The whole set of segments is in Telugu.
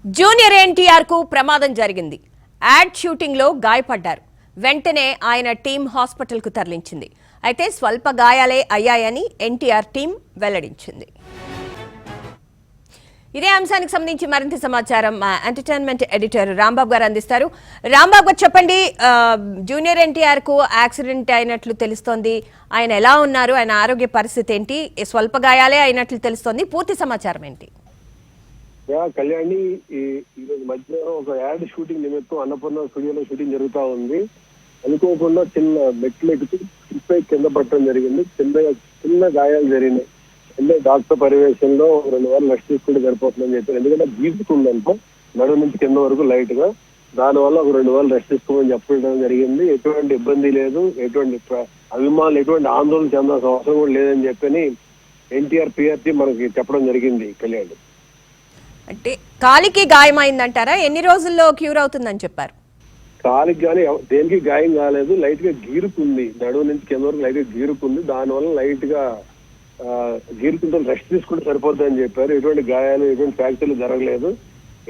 జూనియర్ ఎన్టీఆర్ కు ప్రమాదం జరిగింది. యాడ్ షూటింగ్ లో గాయపడ్డారు. వెంటనే ఆయన టీం హాస్పిటల్ కు తరలించింది. అయితే స్వల్ప గాయాలే అయ్యాయని ఎన్టీఆర్ టీం వెల్లడించింది. ఇదే అంశానికి సంబంధించి మరింత సమాచారం మా ఎంటర్టైన్మెంట్ ఎడిటర్ రాంబాబు గారు అందిస్తారు. రాంబాబు గారు చెప్పండి, జూనియర్ ఎన్టీఆర్ కు యాక్సిడెంట్ అయినట్లు తెలుస్తోంది. ఆయన ఎలా ఉన్నారు? ఆయన ఆరోగ్య పరిస్థితి ఏంటి? స్వల్ప గాయాలే అయినట్లు తెలుస్తోంది. పూర్తి సమాచారం ఏంటి? కళ్యాణి ఈరోజు మధ్యాహ్నం ఒక యాడ్ షూటింగ్ నిమిత్తం అన్నపూర్ణ స్టూడియోలో షూటింగ్ జరుగుతా ఉంది. అనుకోకుండా చిన్న మెట్లు ఎక్కుతూ స్లిప్పై కింద పట్టడం జరిగింది. చిన్న గాయాలు జరిగినాయి. డాక్టర్ పర్యవేక్షణలో 2 వారాలు రెస్ట్ తీసుకుంటే సరిపోతుందని చెప్పారు. ఎందుకంటే గీసుకుందంట నడుము నుంచి కింద వరకు లైట్ గా. దానివల్ల ఒక 2 వారాలు రెస్ట్ తీసుకోమని చెప్పడం జరిగింది. ఎటువంటి ఇబ్బంది లేదు, ఎటువంటి అభిమానులు ఎటువంటి ఆందోళన చెందాల్సిన అవసరం కూడా లేదని చెప్పని ఎన్టీఆర్ పిఆర్టీ మనకి చెప్పడం జరిగింది. కళ్యాణి, అంటే కాలికి గాయమైందంటారా? ఎన్ని రోజుల్లో క్యూర్ అవుతుందని చెప్పారు? కాలికి కానీ దేనికి గాయం కాలేదు. లైట్ గా గీరుకుంది, నడువు నుంచి కింద వరకు లైట్ గా గీరుకుంది. దానివల్ల లైట్ గా గీరుకుంటే రెస్ట్ తీసుకుంటే సరిపోద్ది అని చెప్పారు. ఎటువంటి గాయాలు, ఎటువంటి ఫ్రాక్చర్లు జరగలేదు,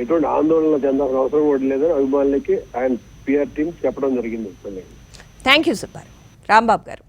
ఎటువంటి ఆందోళన చెందాల్సిన అవసరం కూడా లేదని అభిమానులకి ఆయన పిఆర్ టీం చెప్పడం జరిగింది. థ్యాంక్ యూ సూపర్ రాంబాబు గారు.